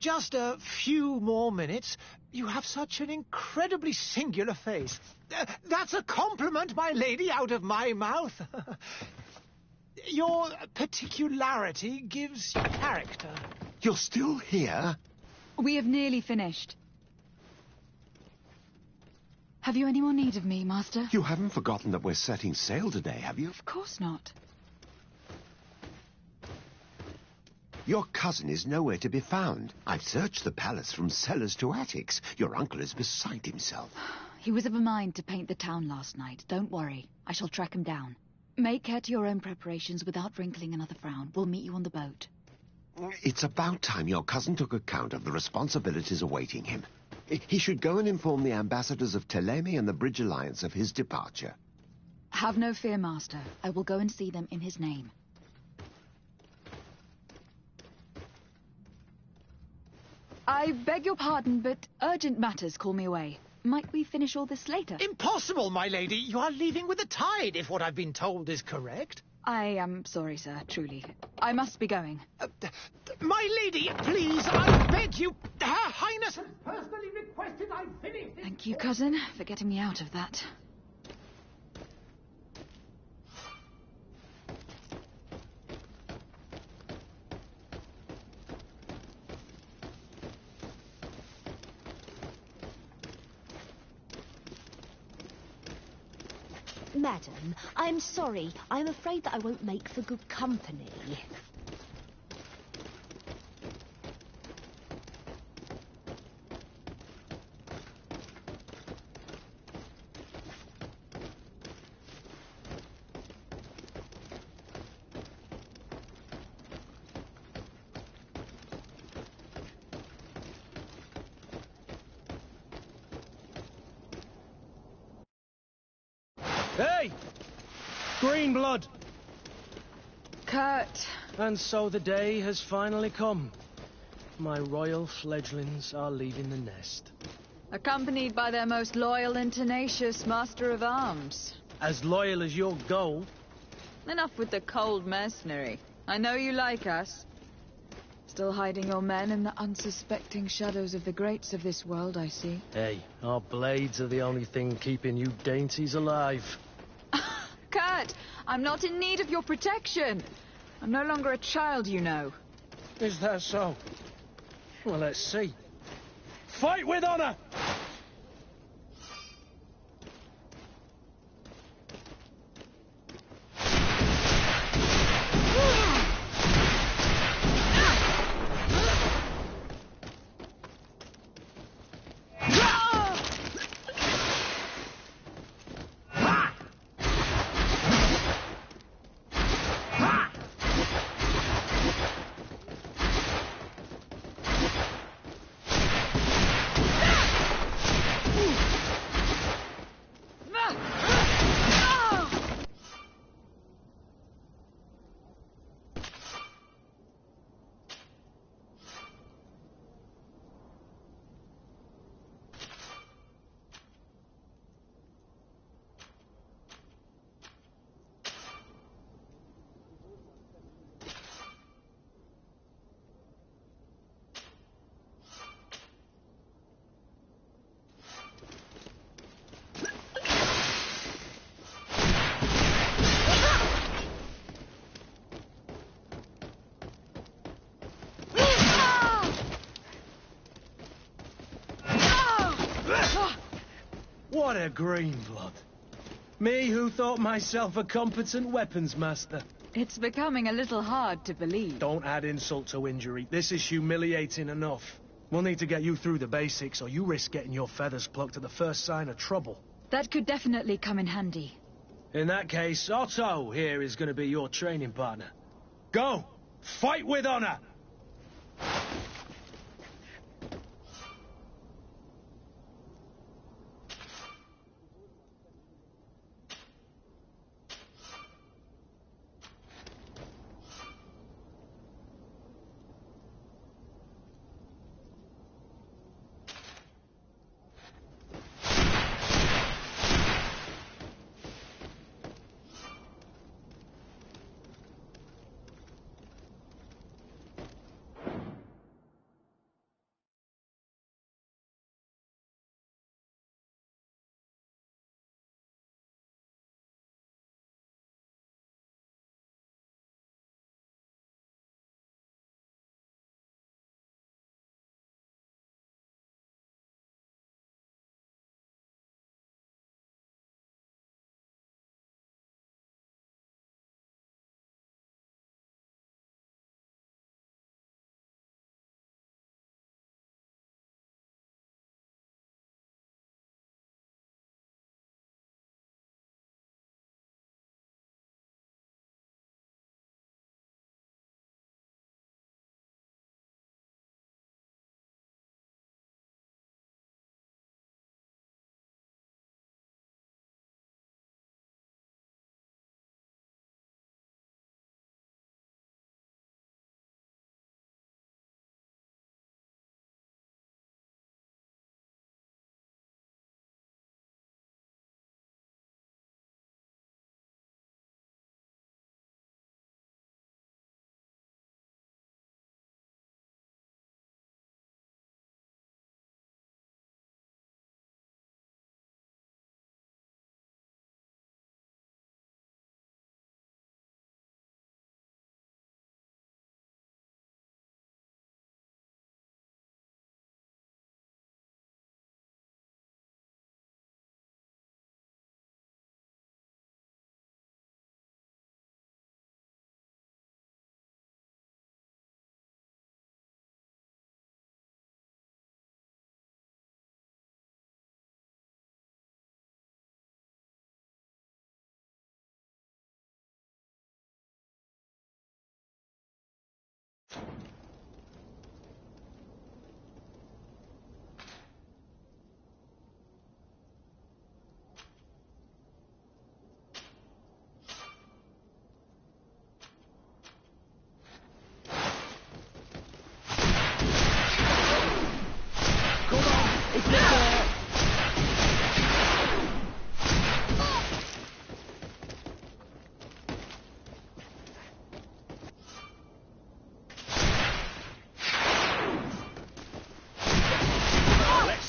Just a few more minutes. You have such an incredibly singular face. That's a compliment, my lady, out of my mouth. Your particularity gives you character. You're still here? We have nearly finished. Have you any more need of me, Master? You haven't forgotten that we're setting sail today, have you? Of course not. Your cousin is nowhere to be found. I've searched the palace from cellars to attics. Your uncle is beside himself. He was of a mind to paint the town last night. Don't worry. I shall track him down. Make care to your own preparations without wrinkling another frown. We'll meet you on the boat. It's about time your cousin took account of the responsibilities awaiting him. He should go and inform the ambassadors of Telemi and the Bridge Alliance of his departure. Have no fear, Master. I will go and see them in his name. I beg your pardon, but urgent matters call me away. Might we finish all this later? Impossible, my lady. You are leaving with the tide, if what I've been told is correct. I am sorry, sir, truly. I must be going. My lady, please, I beg you. Her Highness has personally requested I finish this. Thank you, cousin, for getting me out of that. Madam, I'm sorry. I'm afraid that I won't make for good company. Hey! Green blood! Kurt. And so the day has finally come. My royal fledglings are leaving the nest. Accompanied by their most loyal and tenacious master of arms. As loyal as your gold. Enough with the cold mercenary. I know you like us. Still hiding your men in the unsuspecting shadows of the greats of this world, I see. Hey, our blades are the only thing keeping you dainties alive. Kurt, I'm not in need of your protection. I'm no longer a child, you know. Is that so? Well, let's see. Fight with honor! What a green blood. Me who thought myself a competent weapons master. It's becoming a little hard to believe. Don't add insult to injury. This is humiliating enough. We'll need to get you through the basics, or you risk getting your feathers plucked at the first sign of trouble. That could definitely come in handy. In that case, Otto here is going to be your training partner. Go! Fight with honor!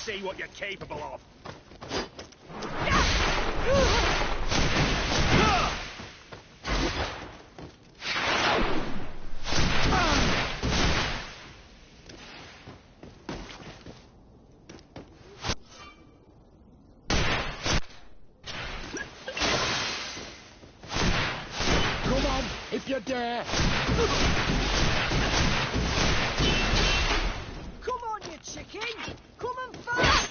See what you're capable of. Come on, if you dare. Come on, you chicken! Come and fight!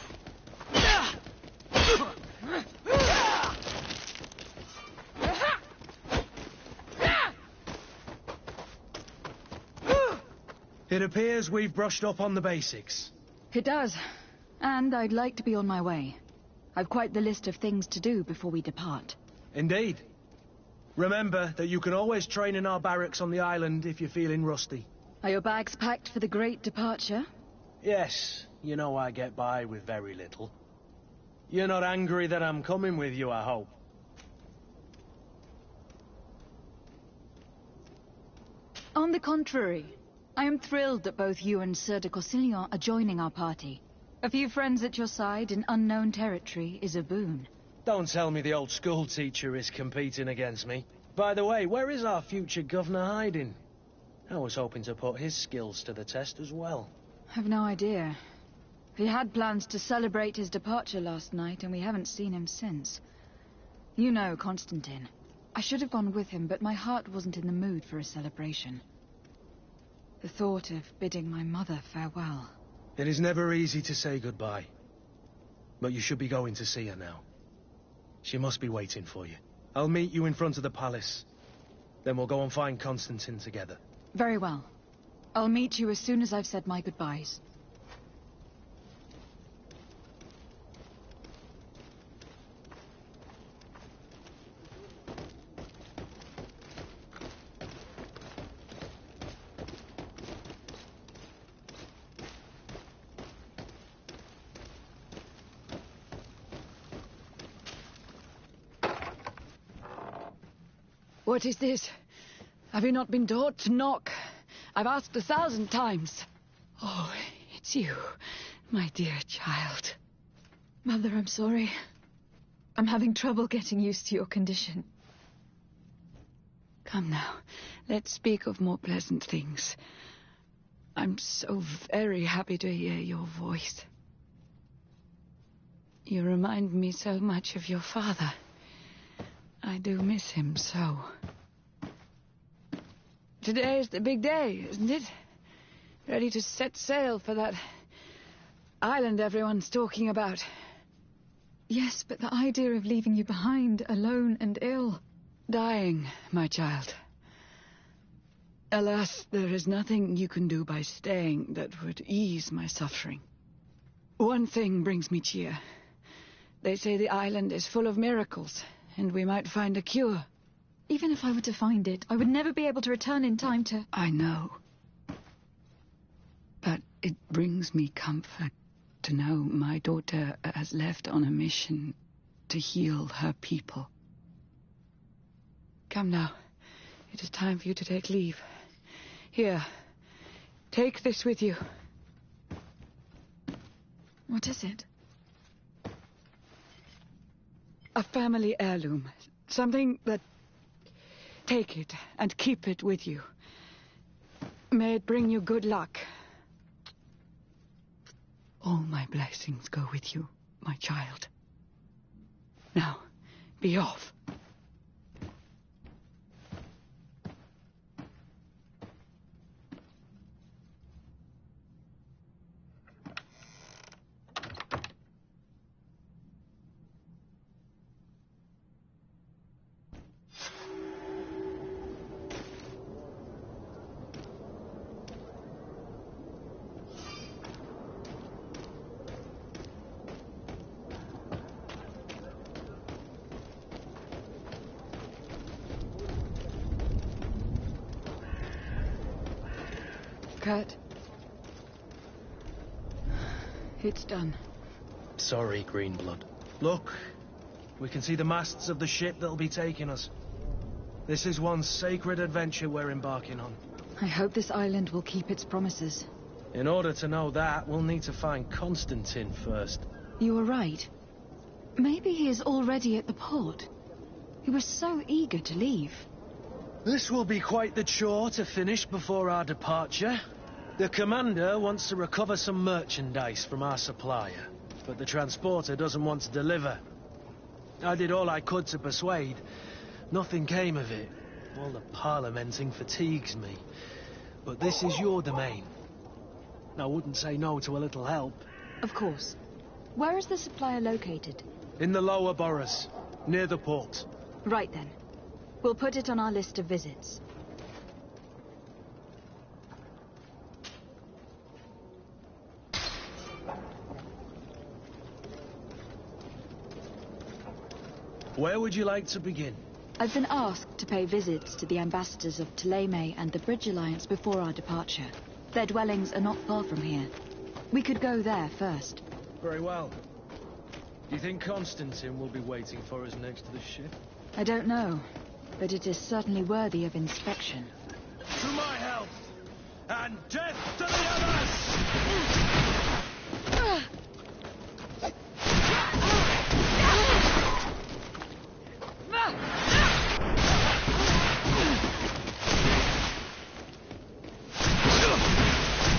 It appears we've brushed up on the basics. It does. And I'd like to be on my way. I've quite the list of things to do before we depart. Indeed. Remember that you can always train in our barracks on the island if you're feeling rusty. Are your bags packed for the great departure? Yes, you know I get by with very little. You're not angry that I'm coming with you, I hope. On the contrary, I am thrilled that both you and Sir de Corsillon are joining our party. A few friends at your side in unknown territory is a boon. Don't tell me the old school teacher is competing against me. By the way, where is our future governor hiding? I was hoping to put his skills to the test as well. I've no idea. He had plans to celebrate his departure last night, and we haven't seen him since. You know Constantine. I should have gone with him, but my heart wasn't in the mood for a celebration. The thought of bidding my mother farewell. It is never easy to say goodbye. But you should be going to see her now. She must be waiting for you. I'll meet you in front of the palace. Then we'll go and find Constantine together. Very well. I'll meet you as soon as I've said my goodbyes. What is this? Have you not been taught to knock? I've asked 1,000 times. Oh, it's you, my dear child. Mother, I'm sorry. I'm having trouble getting used to your condition. Come now, let's speak of more pleasant things. I'm so very happy to hear your voice. You remind me so much of your father. I do miss him so. Today is the big day, isn't it? Ready to set sail for that island everyone's talking about. Yes, but the idea of leaving you behind, alone and ill. Dying, my child. Alas, there is nothing you can do by staying that would ease my suffering. One thing brings me cheer. They say the island is full of miracles, and we might find a cure. Even if I were to find it, I would never be able to return in time to... I know. But it brings me comfort to know my daughter has left on a mission to heal her people. Come now. It is time for you to take leave. Here, take this with you. What is it? A family heirloom. Something that... Take it and keep it with you. May it bring you good luck. All my blessings go with you, my child. Now, be off. Kurt. It's done. Sorry, Greenblood. Look, we can see the masts of the ship that'll be taking us. This is one sacred adventure we're embarking on. I hope this island will keep its promises. In order to know that, we'll need to find Constantine first. You were right. Maybe he is already at the port. He was so eager to leave. This will be quite the chore to finish before our departure. The commander wants to recover some merchandise from our supplier, but the transporter doesn't want to deliver. I did all I could to persuade. Nothing came of it. All the parliamenting fatigues me. But this is your domain. I wouldn't say no to a little help. Of course. Where is the supplier located? In the lower boroughs, near the port. Right then. We'll put it on our list of visits. Where would you like to begin? I've been asked to pay visits to the ambassadors of Ptolemy and the Bridge Alliance before our departure. Their dwellings are not far from here. We could go there first. Very well. Do you think Constantine will be waiting for us next to the ship? I don't know, but it is certainly worthy of inspection. To my health, and death to the others!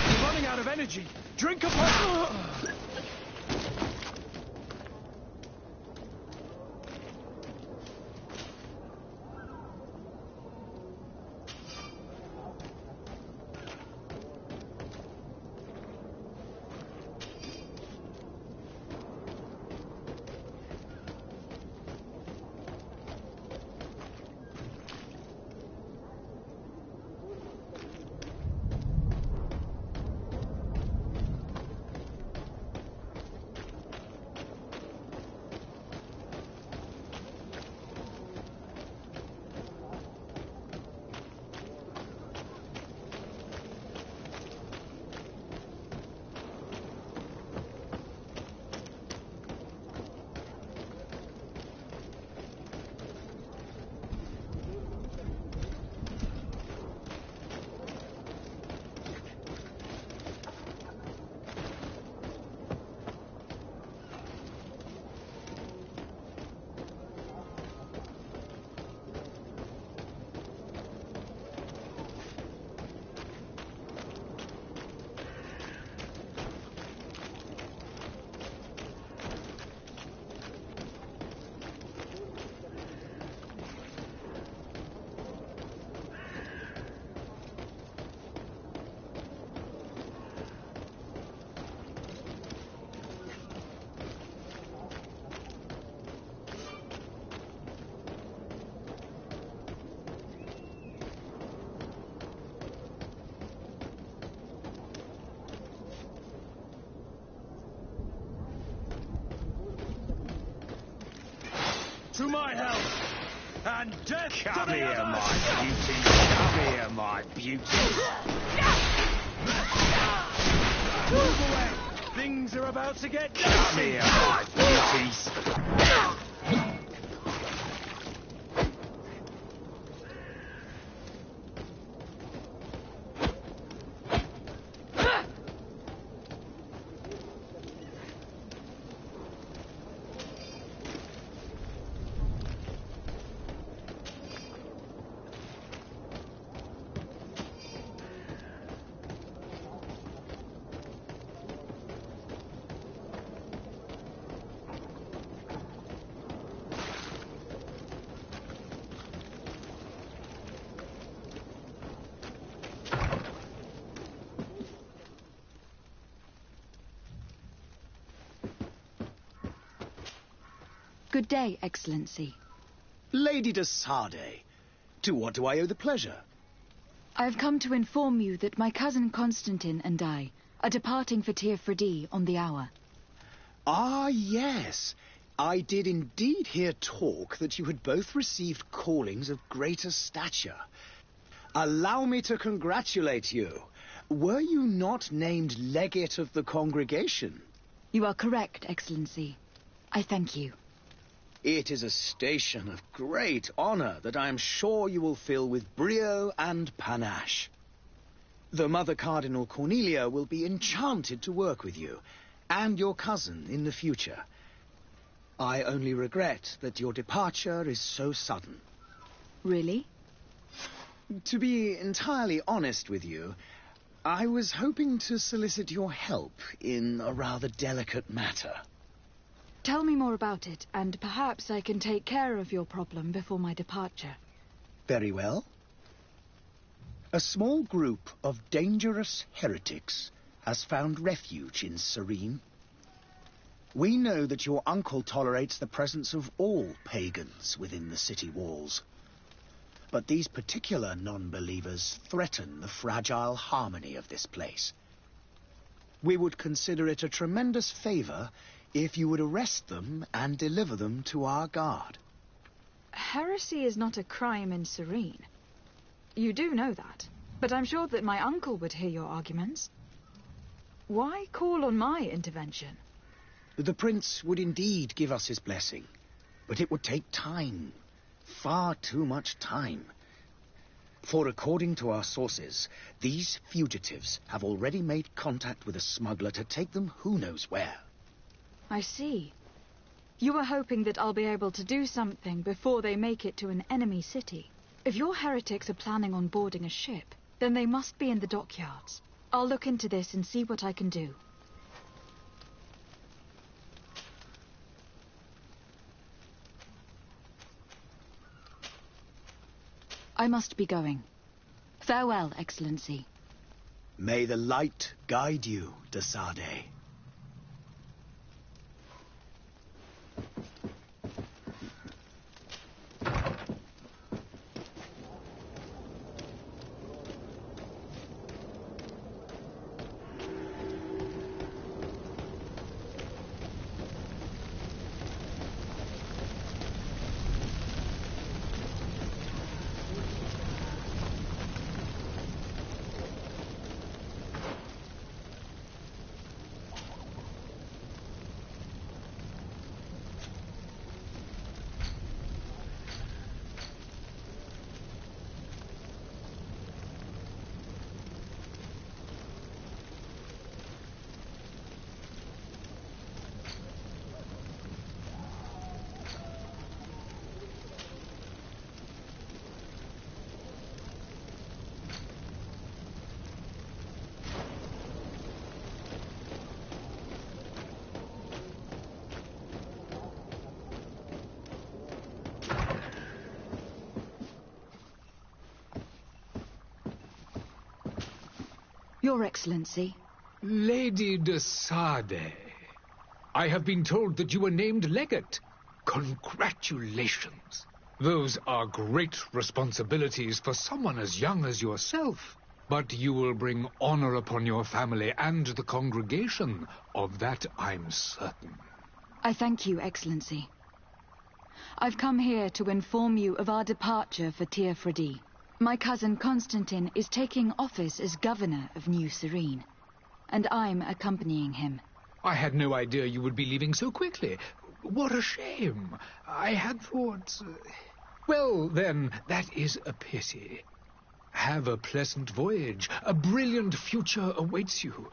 You're running out of energy. Drink a pot. To my health, and death to the others! Come here, my beauty. Move away! Things are about to get dicey! Come here, my beauties. Good day, Excellency. Lady de Sade, to what do I owe the pleasure? I have come to inform you that my cousin Constantine and I are departing for Tir-Fradee on the hour. Ah, yes. I did indeed hear talk that you had both received callings of greater stature. Allow me to congratulate you. Were you not named legate of the congregation? You are correct, Excellency. I thank you. It is a station of great honor that I am sure you will fill with brio and panache. The Mother Cardinal Cornelia will be enchanted to work with you, and your cousin in the future. I only regret that your departure is so sudden. Really? To be entirely honest with you, I was hoping to solicit your help in a rather delicate matter. Tell me more about it, and perhaps I can take care of your problem before my departure. Very well. A small group of dangerous heretics has found refuge in Serene. We know that your uncle tolerates the presence of all pagans within the city walls. But these particular non-believers threaten the fragile harmony of this place. We would consider it a tremendous favor if you would arrest them and deliver them to our guard. Heresy is not a crime in Serene. You do know that, but I'm sure that my uncle would hear your arguments. Why call on my intervention? The prince would indeed give us his blessing, but it would take time. Far too much time. For according to our sources, these fugitives have already made contact with a smuggler to take them who knows where. I see. You were hoping that I'll be able to do something before they make it to an enemy city. If your heretics are planning on boarding a ship, then they must be in the dockyards. I'll look into this and see what I can do. I must be going. Farewell, Excellency. May the light guide you, de Sade. Your Excellency. Lady de Sade, I have been told that you were named legate. Congratulations. Those are great responsibilities for someone as young as yourself. But you will bring honor upon your family and the congregation. Of that I'm certain. I thank you, Excellency. I've come here to inform you of our departure for Teofredi. My cousin Constantine is taking office as governor of New Serene, and I'm accompanying him. I had no idea you would be leaving so quickly. What a shame. I had thought... Well, then, that is a pity. Have a pleasant voyage. A brilliant future awaits you.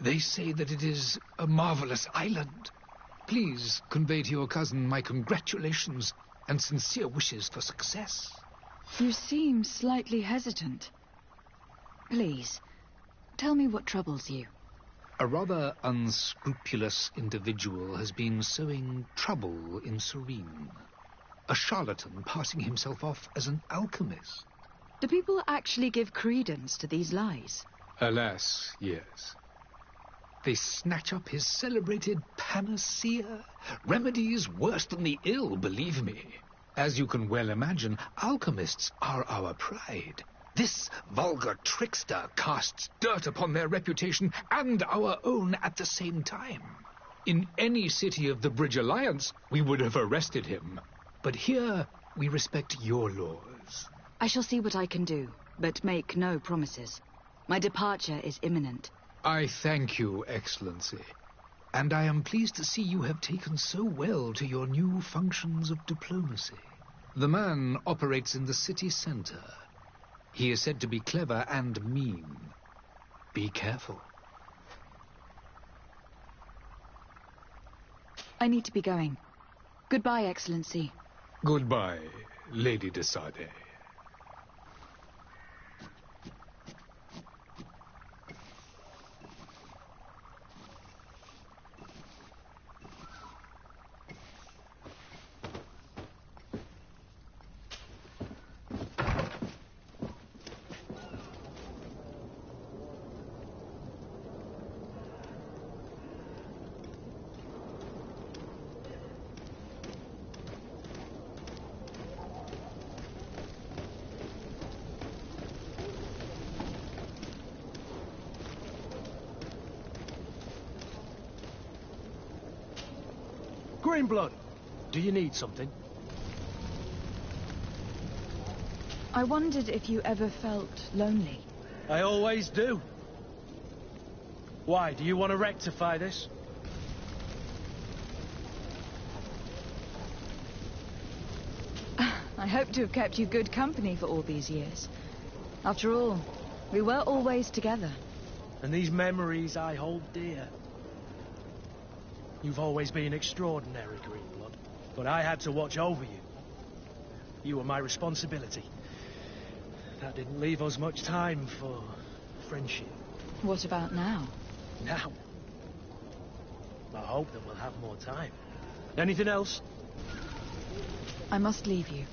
They say that it is a marvelous island. Please convey to your cousin my congratulations and sincere wishes for success. You seem slightly hesitant. Please, tell me what troubles you. A rather unscrupulous individual has been sowing trouble in Serene. A charlatan passing himself off as an alchemist. Do people actually give credence to these lies? Alas, yes. They snatch up his celebrated panacea. Remedies worse than the ill, believe me. As you can well imagine, alchemists are our pride. This vulgar trickster casts dirt upon their reputation and our own at the same time. In any city of the Bridge Alliance, we would have arrested him. But here, we respect your laws. I shall see what I can do, but make no promises. My departure is imminent. I thank you, Excellency. And I am pleased to see you have taken so well to your new functions of diplomacy. The man operates in the city center. He is said to be clever and mean. Be careful. I need to be going. Goodbye, Excellency. Goodbye, Lady de Sade. Greenblood, do you need something? I wondered if you ever felt lonely. I always do. Why, do you want to rectify this? I hope to have kept you good company for all these years. After all, we were always together. And these memories I hold dear. You've always been extraordinary, Greenblood, but I had to watch over you. You were my responsibility. That didn't leave us much time for friendship. What about now? Now? I hope that we'll have more time. Anything else? I must leave you.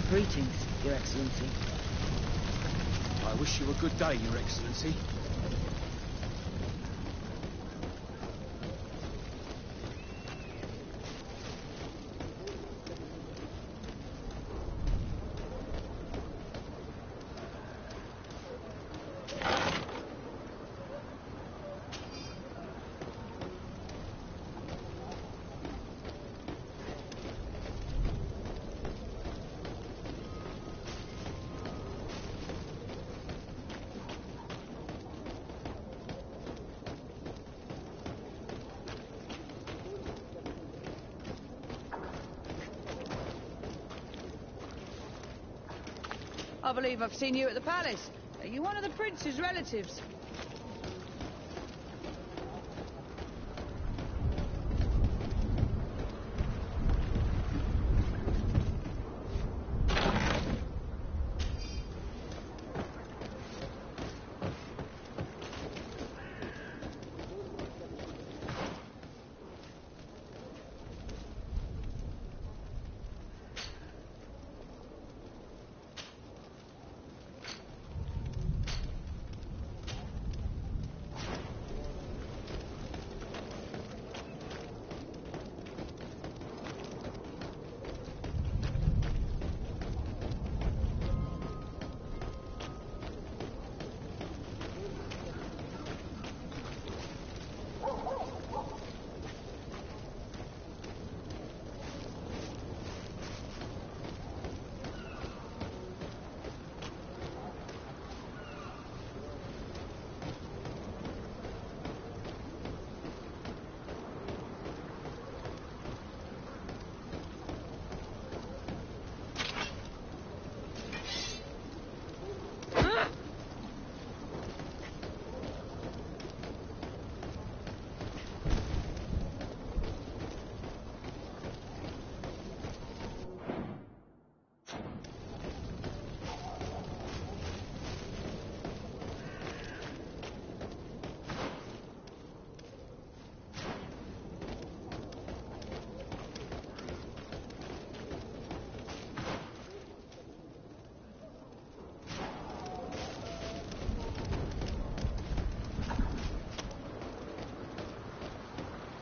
Greetings, Your Excellency. I wish you a good day, Your Excellency. I believe I've seen you at the palace. Are you one of the prince's relatives?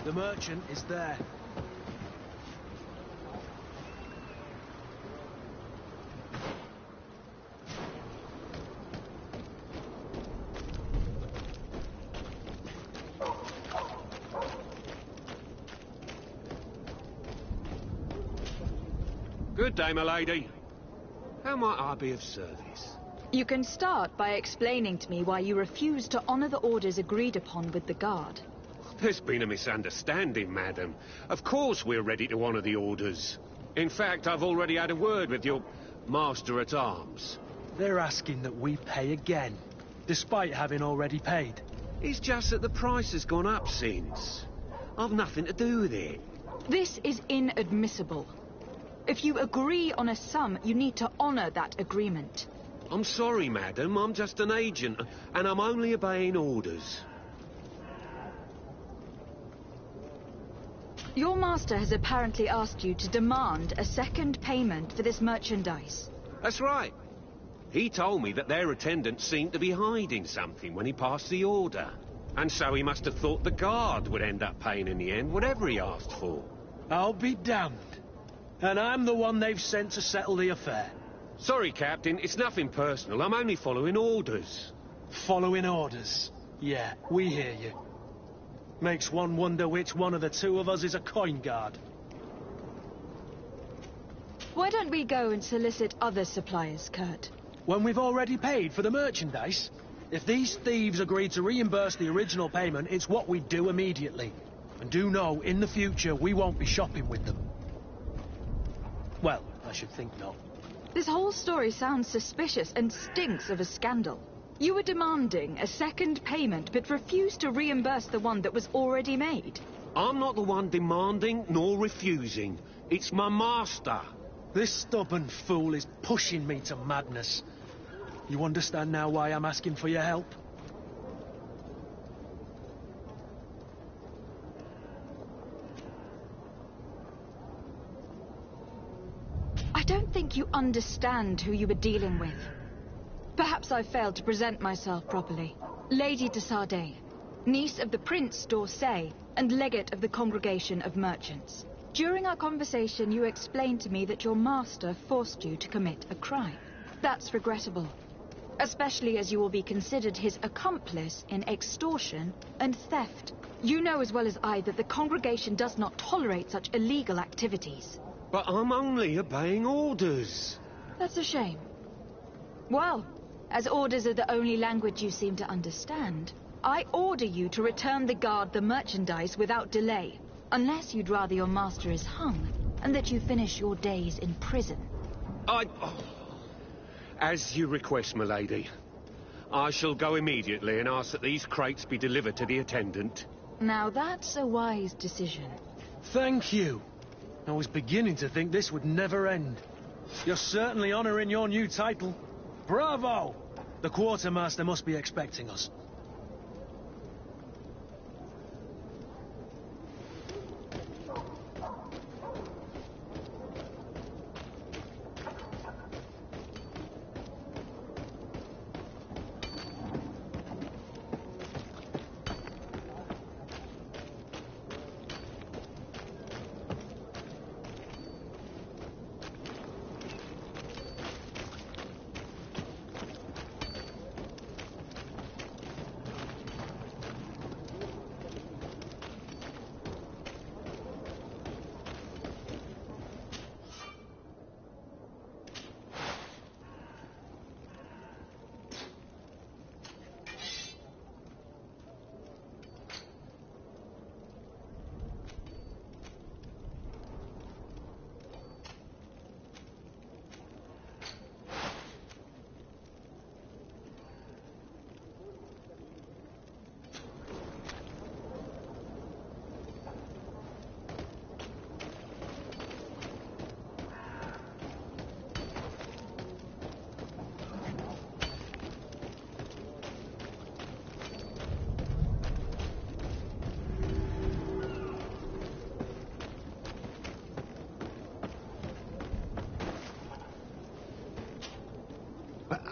The merchant is there. Good day, my lady. How might I be of service? You can start by explaining to me why you refuse to honor the orders agreed upon with the guard. There's been a misunderstanding, madam. Of course we're ready to honor the orders. In fact, I've already had a word with your master-at-arms. They're asking that we pay again, despite having already paid. It's just that the price has gone up since. I've nothing to do with it. This is inadmissible. If you agree on a sum, you need to honor that agreement. I'm sorry, madam. I'm just an agent, and I'm only obeying orders. Your master has apparently asked you to demand a second payment for this merchandise. That's right. He told me that their attendant seemed to be hiding something when he passed the order. And so he must have thought the guard would end up paying in the end, whatever he asked for. I'll be damned. And I'm the one they've sent to settle the affair. Sorry, Captain. It's nothing personal. I'm only following orders. Following orders? Yeah, we hear you. Makes one wonder which one of the two of us is a coin guard. Why don't we go and solicit other suppliers, Kurt? When we've already paid for the merchandise? If these thieves agree to reimburse the original payment, it's what we do immediately. And do know, in the future, we won't be shopping with them. Well, I should think not. This whole story sounds suspicious and stinks of a scandal. You were demanding a second payment, but refused to reimburse the one that was already made. I'm not the one demanding nor refusing. It's my master. This stubborn fool is pushing me to madness. You understand now why I'm asking for your help? I don't think you understand who you were dealing with. Perhaps I failed to present myself properly. Lady de Sardet, niece of the Prince d'Orsay and legate of the Congregation of Merchants. During our conversation, you explained to me that your master forced you to commit a crime. That's regrettable, especially as you will be considered his accomplice in extortion and theft. You know as well as I that the congregation does not tolerate such illegal activities. But I'm only obeying orders. That's a shame. Well, as orders are the only language you seem to understand, I order you to return the guard the merchandise without delay, unless you'd rather your master is hung and that you finish your days in prison. As you request, my lady. I shall go immediately and ask that these crates be delivered to the attendant. Now that's a wise decision. Thank you. I was beginning to think this would never end. You're certainly honoring your new title. Bravo! The quartermaster must be expecting us.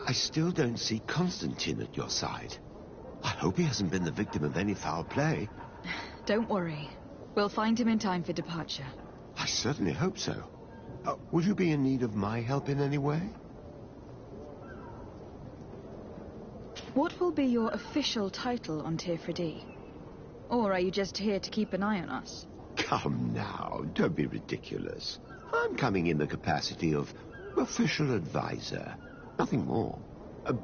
I still don't see Constantine at your side. I hope he hasn't been the victim of any foul play. Don't worry. We'll find him in time for departure. I certainly hope so. Would you be in need of my help in any way? What will be your official title on Tifredi? Or are you just here to keep an eye on us? Come now, don't be ridiculous. I'm coming in the capacity of official advisor, nothing more.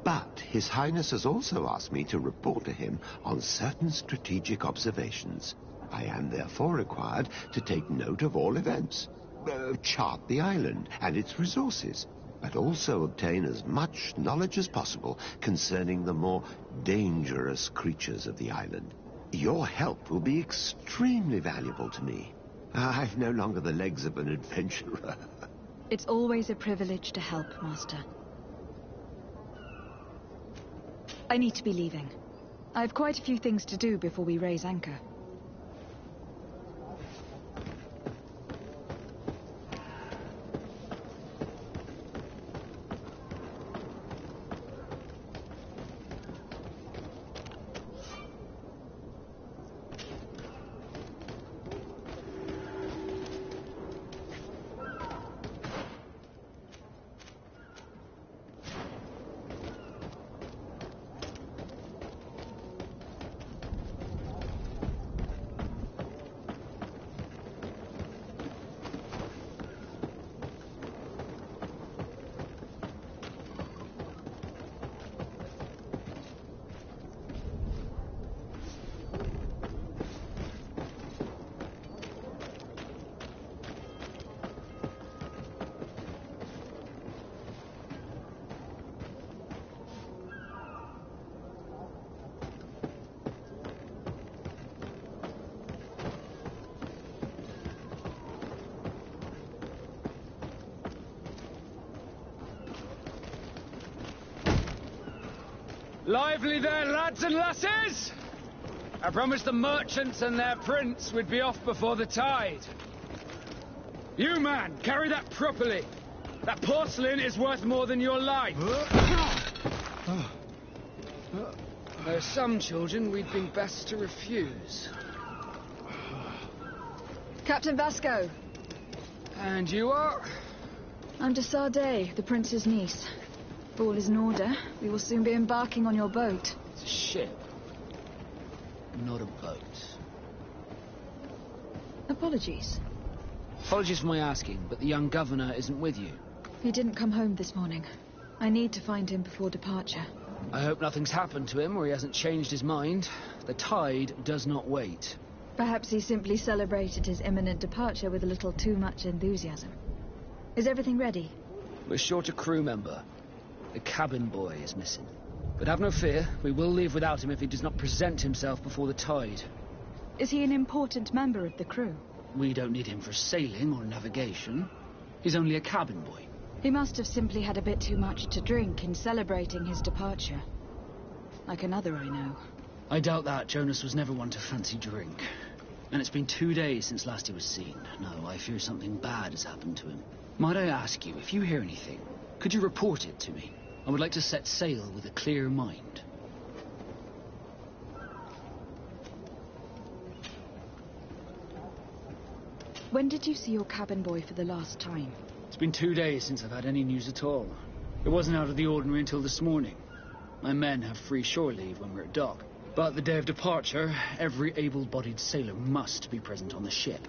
But His Highness has also asked me to report to him on certain strategic observations. I am therefore required to take note of all events, chart the island and its resources, but also obtain as much knowledge as possible concerning the more dangerous creatures of the island. Your help will be extremely valuable to me. I've no longer the legs of an adventurer. It's always a privilege to help, Master. I need to be leaving. I have quite a few things to do before we raise anchor. Lively there, lads and lasses! I promised the merchants and their prince we'd be off before the tide. You, man, carry that properly. That porcelain is worth more than your life. There are some children we'd been best to refuse. Captain Vasco. And you are? I'm de Sade, the prince's niece. If all is in order, we will soon be embarking on your boat. It's a ship, not a boat. Apologies. Apologies for my asking, but the young governor isn't with you. He didn't come home this morning. I need to find him before departure. I hope nothing's happened to him or he hasn't changed his mind. The tide does not wait. Perhaps he simply celebrated his imminent departure with a little too much enthusiasm. Is everything ready? We're short a crew member. The cabin boy is missing. But have no fear, we will leave without him if he does not present himself before the tide. Is he an important member of the crew? We don't need him for sailing or navigation. He's only a cabin boy. He must have simply had a bit too much to drink in celebrating his departure. Like another I know. I doubt that. Jonas was never one to fancy drink. And it's been 2 days since last he was seen. No, I fear something bad has happened to him. Might I ask you, if you hear anything, could you report it to me? I would like to set sail with a clear mind. When did you see your cabin boy for the last time? It's been 2 days since I've had any news at all. It wasn't out of the ordinary until this morning. My men have free shore leave when we're at dock. But the day of departure, every able-bodied sailor must be present on the ship.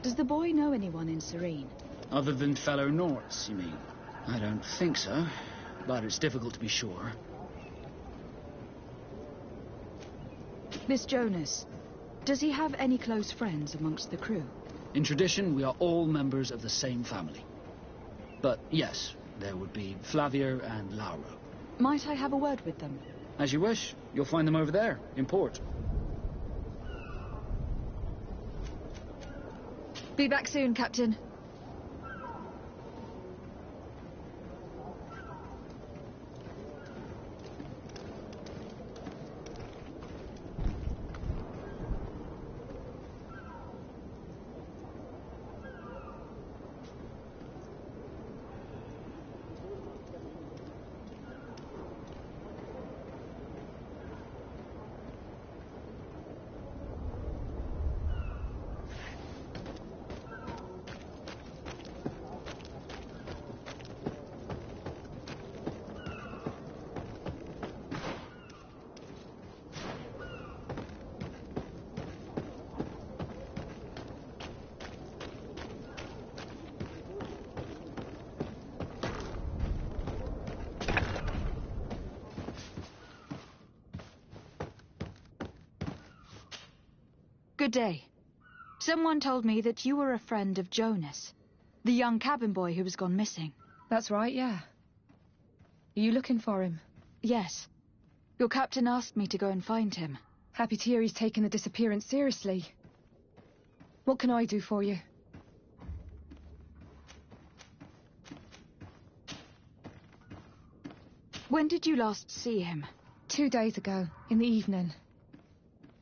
Does the boy know anyone in Serene? Other than fellow Norse, you mean? I don't think so, but it's difficult to be sure. Miss Jonas, does he have any close friends amongst the crew? In tradition, we are all members of the same family. But yes, there would be Flavia and Lauro. Might I have a word with them? As you wish. You'll find them over there, in port. Be back soon, Captain. Good day. Someone told me that you were a friend of Jonas, the young cabin boy who was gone missing. That's right, yeah. Are you looking for him? Yes. Your captain asked me to go and find him. Happy to hear he's taken the disappearance seriously. What can I do for you? When did you last see him? 2 days ago, in the evening.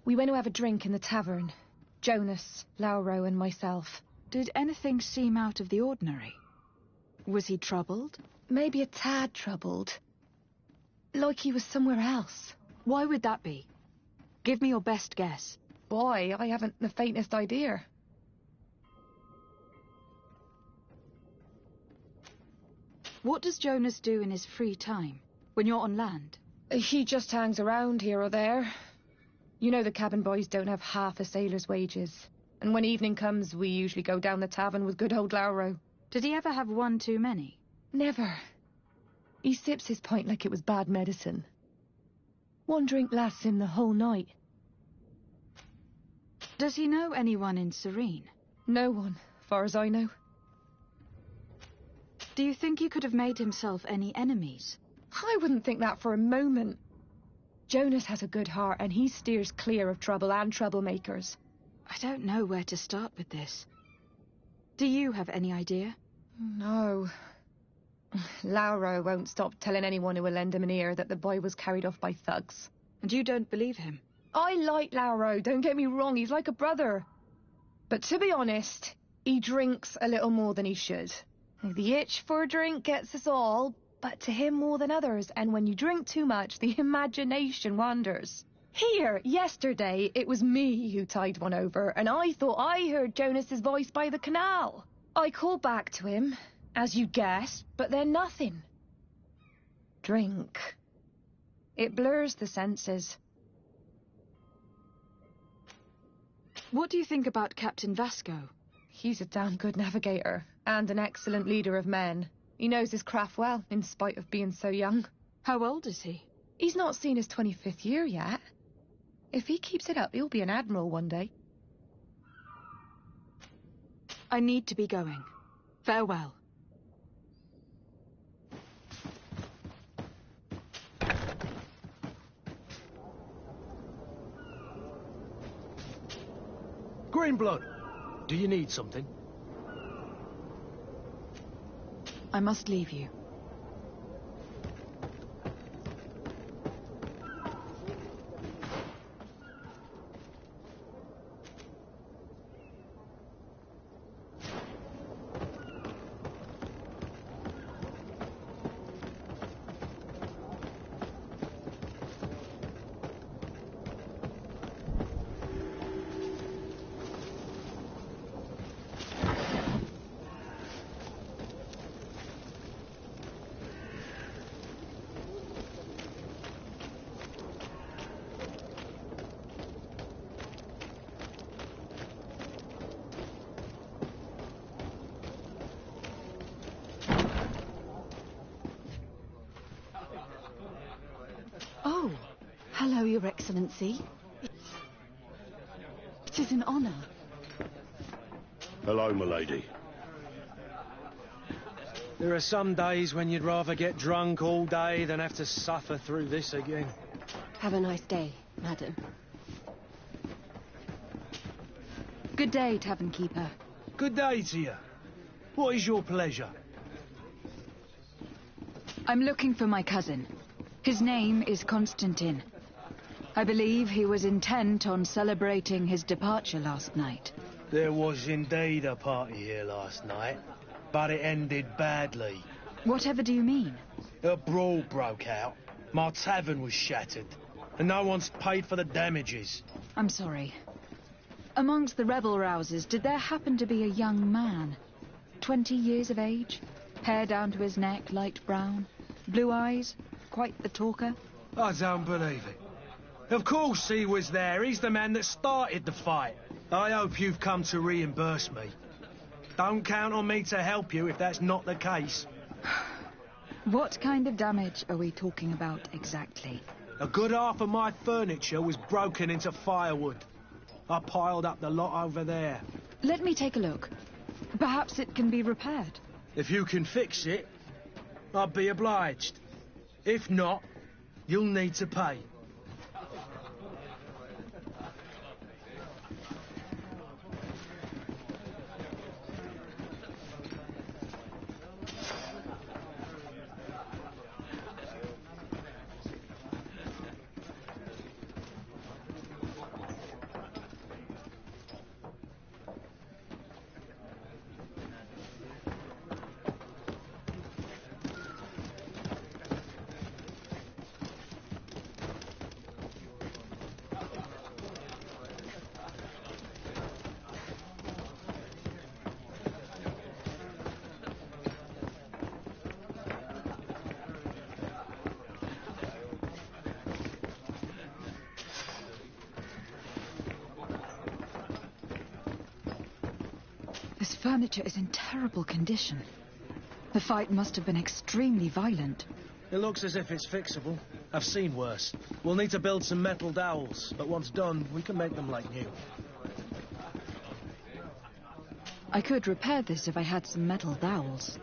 We went to have a drink in the tavern. Jonas, Lauro and myself. Did anything seem out of the ordinary? Was he troubled? Maybe a tad troubled. Like he was somewhere else. Why would that be? Give me your best guess. Why? I haven't the faintest idea. What does Jonas do in his free time, when you're on land? He just hangs around here or there. You know the cabin boys don't have half a sailor's wages. And when evening comes, we usually go down the tavern with good old Lauro. Did he ever have one too many? Never. He sips his pint like it was bad medicine. One drink lasts him the whole night. Does he know anyone in Serene? No one, far as I know. Do you think he could have made himself any enemies? I wouldn't think that for a moment. Jonas has a good heart and he steers clear of trouble and troublemakers. I don't know where to start with this. Do you have any idea? No. Lauro won't stop telling anyone who will lend him an ear that the boy was carried off by thugs. And you don't believe him? I like Lauro, don't get me wrong, he's like a brother. But to be honest, he drinks a little more than he should. The itch for a drink gets us all, but to him more than others, and when you drink too much, the imagination wanders. Here, yesterday, it was me who tied one over, and I thought I heard Jonas's voice by the canal. I called back to him, as you guessed, but then nothing. Drink. It blurs the senses. What do you think about Captain Vasco? He's a damn good navigator, and an excellent leader of men. He knows his craft well, in spite of being so young. How old is he? He's not seen his 25th year yet. If he keeps it up, he'll be an admiral one day. I need to be going. Farewell. Greenblood, do you need something? I must leave you. Oh, hello, Your Excellency. It is an honor. Hello, milady. There are some days when you'd rather get drunk all day than have to suffer through this again. Have a nice day, madam. Good day, Tavern Keeper. Good day to you. What is your pleasure? I'm looking for my cousin. His name is Constantine. I believe he was intent on celebrating his departure last night. There was indeed a party here last night, but it ended badly. Whatever do you mean? A brawl broke out. My tavern was shattered, and no one's paid for the damages. I'm sorry. Amongst the rebel rousers, did there happen to be a young man? 20 years of age? Hair down to his neck, light brown? Blue eyes? Quite the talker? I don't believe it. Of course he was there. He's the man that started the fight. I hope you've come to reimburse me. Don't count on me to help you if that's not the case. What kind of damage are we talking about exactly? A good half of my furniture was broken into firewood. I piled up the lot over there. Let me take a look. Perhaps it can be repaired. If you can fix it, I'd be obliged. If not, you'll need to pay. This furniture is in terrible condition. The fight must have been extremely violent. It looks as if it's fixable. I've seen worse. We'll need to build some metal dowels, but once done, we can make them like new. I could repair this if I had some metal dowels.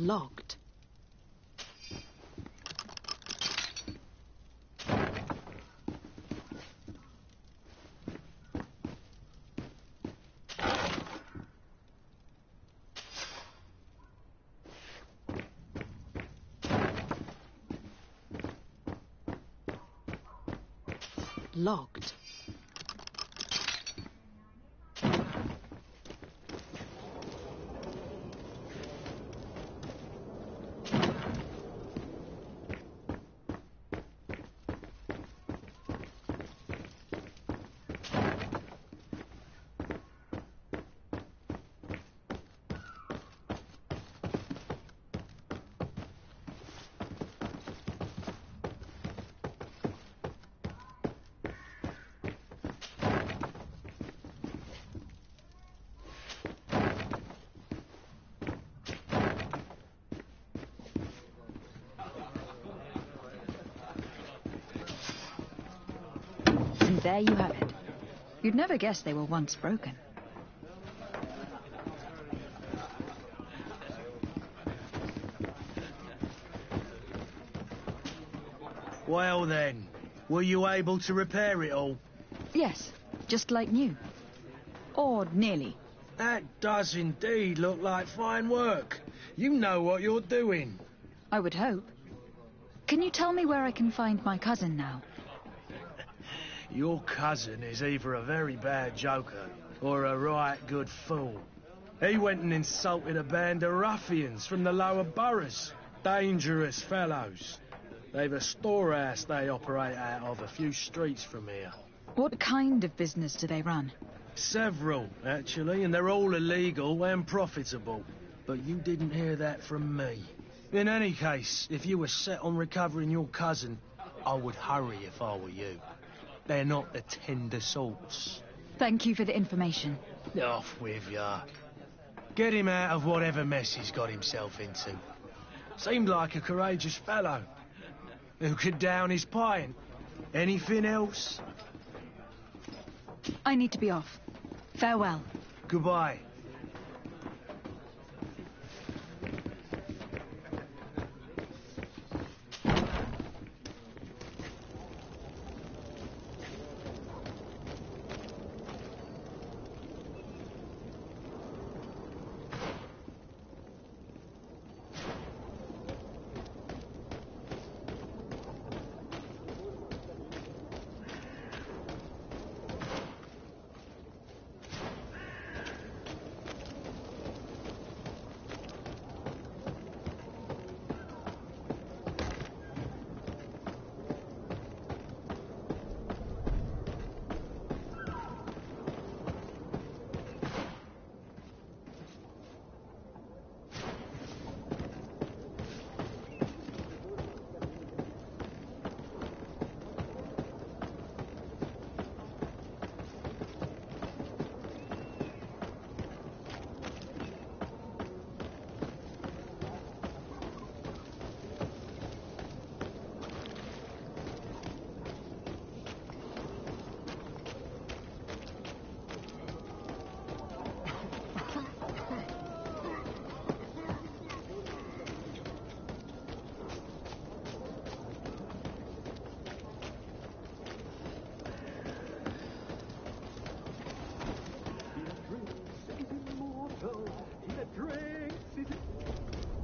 Locked. Locked. And there you have it. You'd never guess they were once broken. Well then, were you able to repair it all? Yes, just like new. Or nearly. That does indeed look like fine work. You know what you're doing. I would hope. Can you tell me where I can find my cousin now? Your cousin is either a very bad joker or a right good fool. He went and insulted a band of ruffians from the lower boroughs. Dangerous fellows. They've a storehouse they operate out of a few streets from here. What kind of business do they run? Several, actually, and they're all illegal and profitable. But you didn't hear that from me. In any case, if you were set on recovering your cousin, I would hurry if I were you. They're not the tender sorts. Thank you for the information. Off with ya. Get him out of whatever mess he's got himself into. Seemed like a courageous fellow. Who could down his pint. Anything else? I need to be off. Farewell. Goodbye.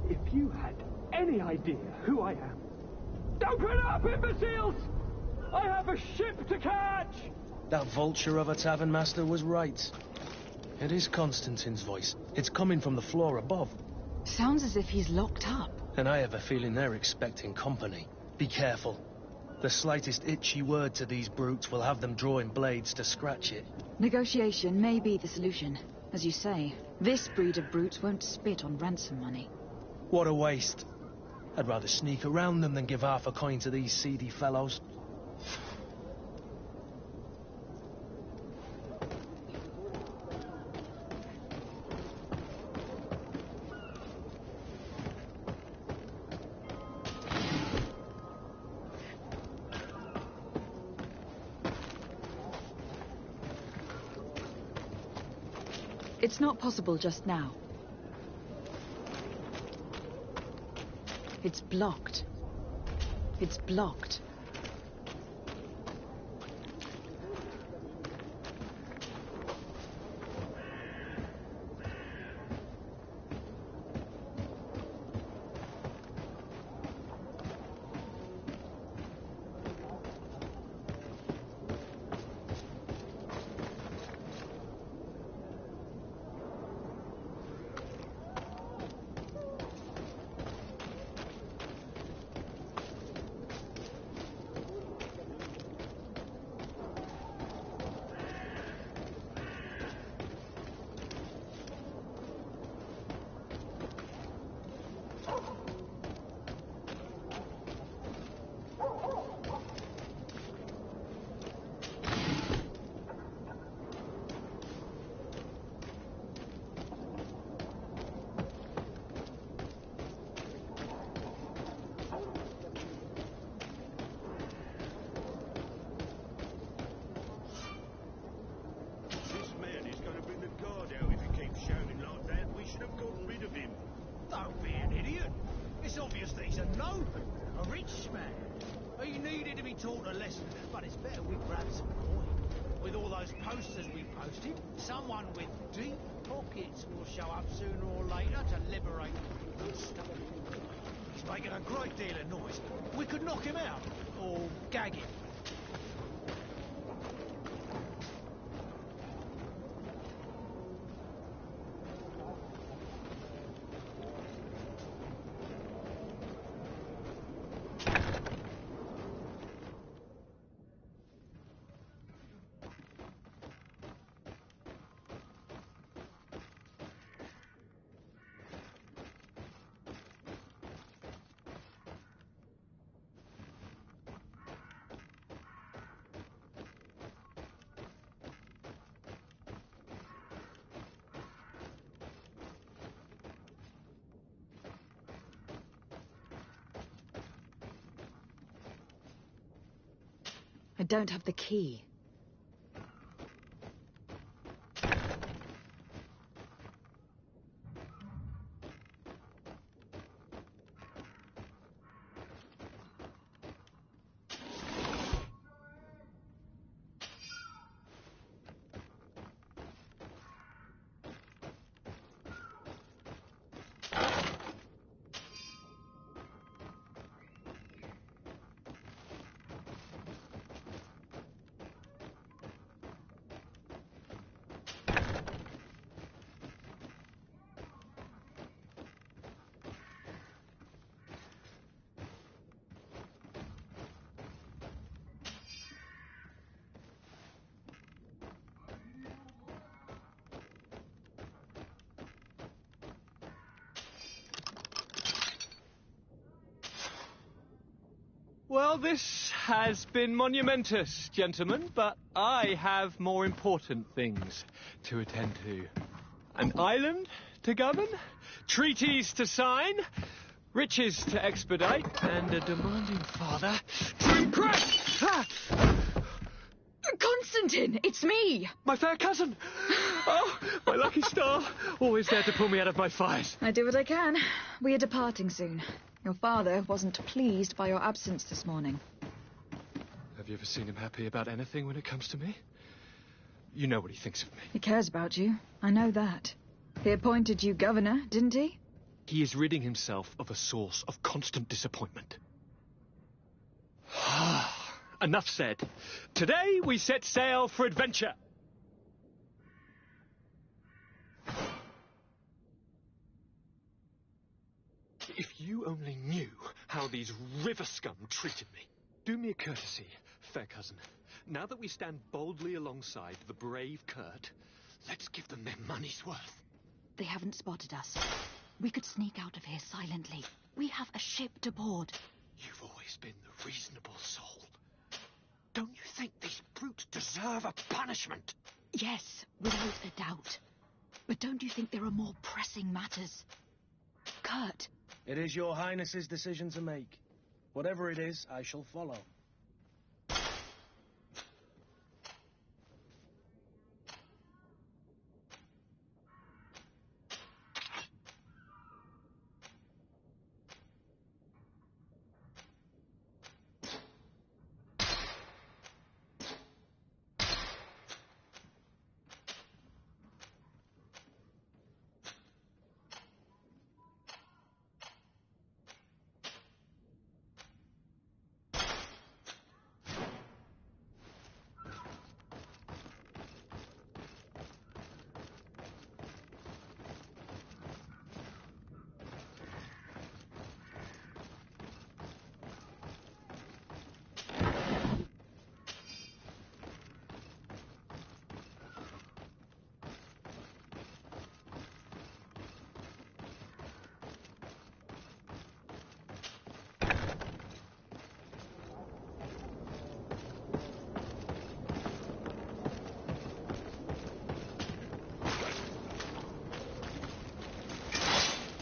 If you had any idea who I am... Open up, imbeciles! I have a ship to catch! That vulture of a tavern master was right. It is Constantine's voice. It's coming from the floor above. Sounds as if he's locked up. And I have a feeling they're expecting company. Be careful. The slightest itchy word to these brutes will have them drawing blades to scratch it. Negotiation may be the solution. As you say, this breed of brutes won't spit on ransom money. What a waste. I'd rather sneak around them than give half a coin to these seedy fellows. It's not possible just now. It's blocked. It's blocked. With all those posters we posted, someone with deep pockets will show up sooner or later to liberate the good stuff. He's making a great deal of noise. We could knock him out, or gag him. I don't have the key. Well, this has been monumentous, gentlemen, but I have more important things to attend to. An island to govern, treaties to sign, riches to expedite, and a demanding father to impress! Ah! Constantine, it's me! My fair cousin! Oh, my lucky star, always there to pull me out of my fires. I do what I can. We are departing soon. Your father wasn't pleased by your absence this morning. Have you ever seen him happy about anything when it comes to me? You know what he thinks of me. He cares about you. I know that. He appointed you governor, didn't he? He is ridding himself of a source of constant disappointment. Enough said. Today we set sail for adventure. If you only knew how these river scum treated me. Do me a courtesy, fair cousin. Now that we stand boldly alongside the brave Kurt, let's give them their money's worth. They haven't spotted us. We could sneak out of here silently. We have a ship to board. You've always been the reasonable soul. Don't you think these brutes deserve a punishment? Yes, without a doubt. But don't you think there are more pressing matters? Kurt. It is your Highness's decision to make. Whatever it is, I shall follow.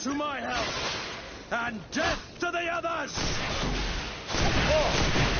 To my help, and death to the others! Oh.